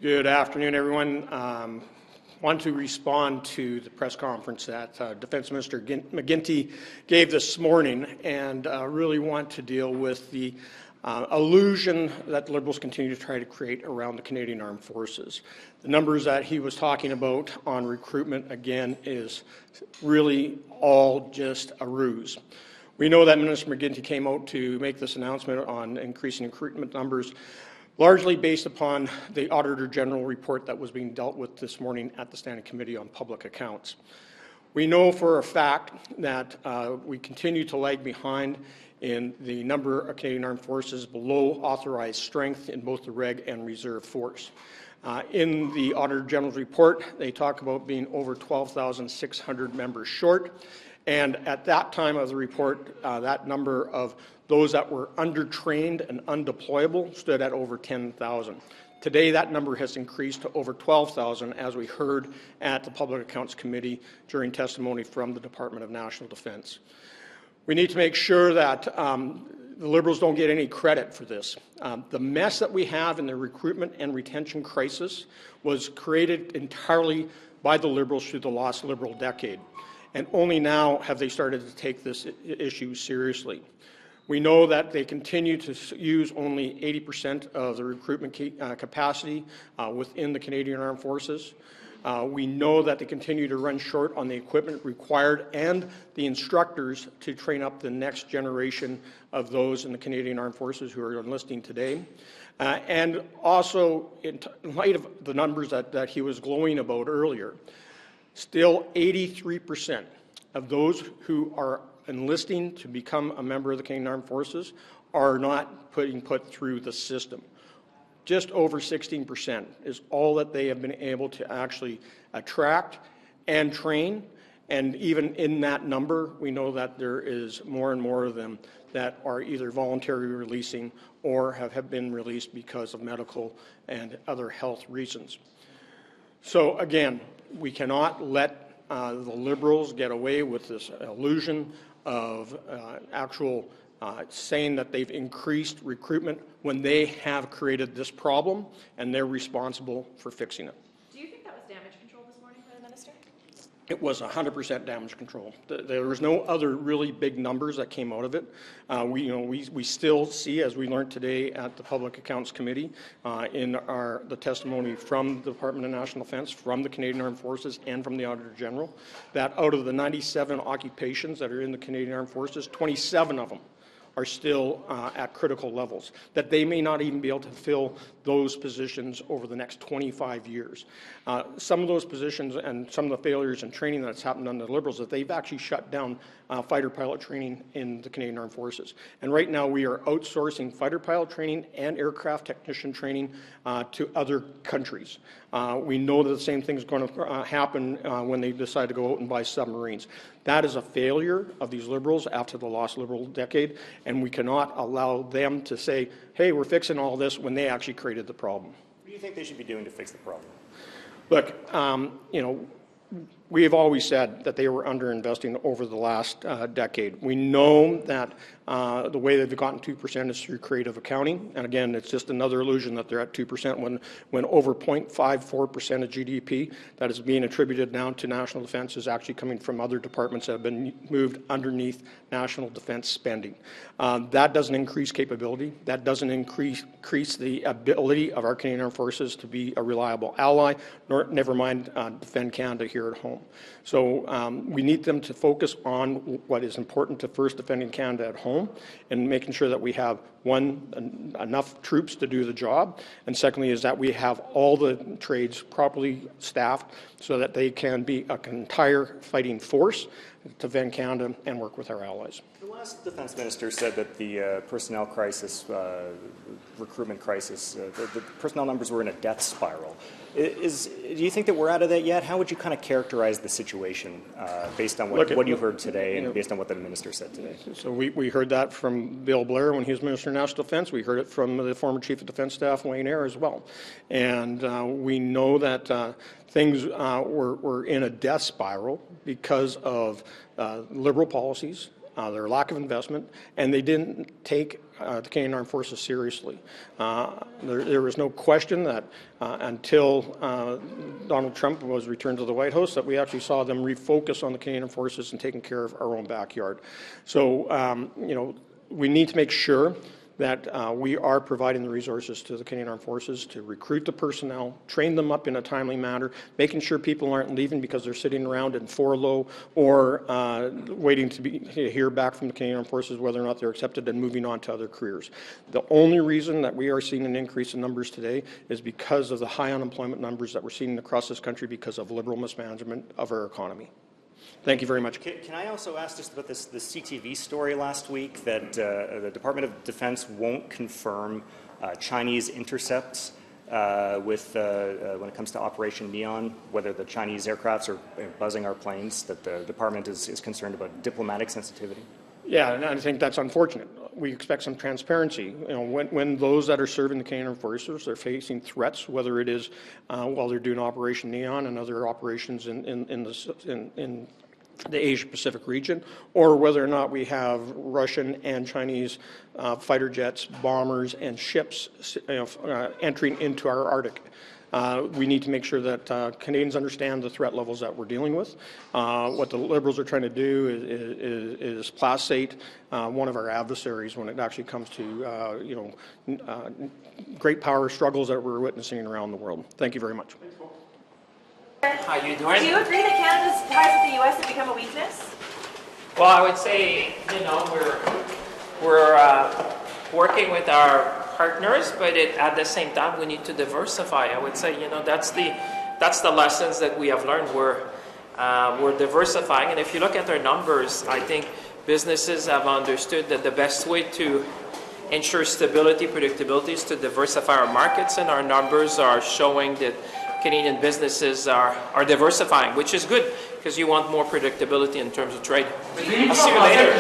Good afternoon, everyone. Want to respond to the press conference that Defence Minister McGuinty gave this morning, and really want to deal with the illusion that Liberals continue to try to create around the Canadian Armed Forces. The numbers that he was talking about on recruitment, again, is really all just a ruse. We know that Minister McGuinty came out to make this announcement on increasing recruitment numbers largely based upon the Auditor General report that was being dealt with this morning at the Standing Committee on Public Accounts. We know for a fact that we continue to lag behind in the number of Canadian Armed Forces below authorized strength in both the Reg and Reserve Force. In the Auditor General's report, they talk about being over 12,600 members short, and at that time of the report, that number of those that were undertrained and undeployable stood at over 10,000. Today, that number has increased to over 12,000, as we heard at the Public Accounts Committee during testimony from the Department of National Defence. We need to make sure that the Liberals don't get any credit for this. The mess that we have in the recruitment and retention crisis was created entirely by the Liberals through the lost Liberal decade, and only now have they started to take this issue seriously. We know that they continue to use only 80% of the recruitment capacity within the Canadian Armed Forces. We know that they continue to run short on the equipment required and the instructors to train up the next generation of those in the Canadian Armed Forces who are enlisting today. And also, in light of the numbers that he was glowing about earlier, still 83% of those who are enlisting to become a member of the Canadian Armed Forces are not being put through the system. Just over 16% is all that they have been able to actually attract and train, and even in that number, we know that there is more and more of them that are either voluntarily releasing or have been released because of medical and other health reasons. So again, we cannot let the Liberals get away with this illusion of actual saying that they've increased recruitment when they have created this problem and they're responsible for fixing it. Do you think that was damage control this morning by the Minister? It was 100% damage control. There was no other really big numbers that came out of it. We still see, as we learned today at the Public Accounts Committee, in the testimony from the Department of National Defence, from the Canadian Armed Forces, and from the Auditor General, that out of the 97 occupations that are in the Canadian Armed Forces, 27 of them are still at critical levels, that they may not even be able to fill those positions over the next 25 years. Some of those positions and some of the failures in training that's happened under the Liberals, that they've actually shut down fighter pilot training in the Canadian Armed Forces. And right now we are outsourcing fighter pilot training and aircraft technician training to other countries. We know that the same thing is going to happen when they decide to go out and buy submarines. That is a failure of these Liberals after the lost Liberal decade, and we cannot allow them to say, hey, we're fixing all this when they actually created the problem. What do you think they should be doing to fix the problem? Look, we have always said that they were underinvesting over the last decade. We know that the way they've gotten 2% is through creative accounting, and again, it's just another illusion that they're at 2% when over 0.54% of GDP that is being attributed now to national defence is actually coming from other departments that have been moved underneath national defence spending. That doesn't increase capability. That doesn't increase the ability of our Canadian Armed Forces to be a reliable ally, never mind defend Canada here at home. So we need them to focus on what is important to first defending Canada at home and making sure that we have, one, enough troops to do the job, and secondly is that we have all the trades properly staffed so that they can be an entire fighting force to defend Canada and work with our allies. The last Defence Minister said that the personnel crisis, recruitment crisis, the personnel numbers were in a death spiral. Do you think that we're out of that yet? How would you kind of characterize the situation based on what you heard today and based on what the Minister said today? So we heard that from Bill Blair when he was Minister of National Defence. We heard it from the former Chief of Defence Staff, Wayne Eyre, as well. And we know that things were in a death spiral because of Liberal policies their lack of investment, and they didn't take the Canadian Armed Forces seriously. There was no question that until Donald Trump was returned to the White House, that we actually saw them refocus on the Canadian Armed Forces and taking care of our own backyard. So, we need to make sure that we are providing the resources to the Canadian Armed Forces to recruit the personnel, train them up in a timely manner, making sure people aren't leaving because they're sitting around in furlough or waiting to hear back from the Canadian Armed Forces whether or not they're accepted and moving on to other careers. The only reason that we are seeing an increase in numbers today is because of the high unemployment numbers that we're seeing across this country because of liberal mismanagement of our economy. Thank you very much. Can I also ask just about the CTV story last week that the Department of Defense won't confirm Chinese intercepts when it comes to Operation Neon, whether the Chinese aircrafts are buzzing our planes, that the department is concerned about diplomatic sensitivity? Yeah, and I think that's unfortunate. We expect some transparency. When those that are serving the Canadian Armed Forces are facing threats, whether it is while they're doing Operation Neon and other operations in the Asia-Pacific region, or whether or not we have Russian and Chinese fighter jets, bombers, and ships entering into our Arctic. We need to make sure that Canadians understand the threat levels that we're dealing with. What the Liberals are trying to do is placate one of our adversaries when it actually comes to great power struggles that we're witnessing around the world. Thank you very much. How you doing? Do you agree that Canada's ties with the U.S. have become a weakness? Well, I would say, we're working with our partners, but at the same time, we need to diversify. I would say, that's the lessons that we have learned. We're diversifying, and if you look at our numbers, I think businesses have understood that the best way to ensure stability, predictability is to diversify our markets, and our numbers are showing that Canadian businesses are diversifying, which is good because you want more predictability in terms of trade. I'll see you later.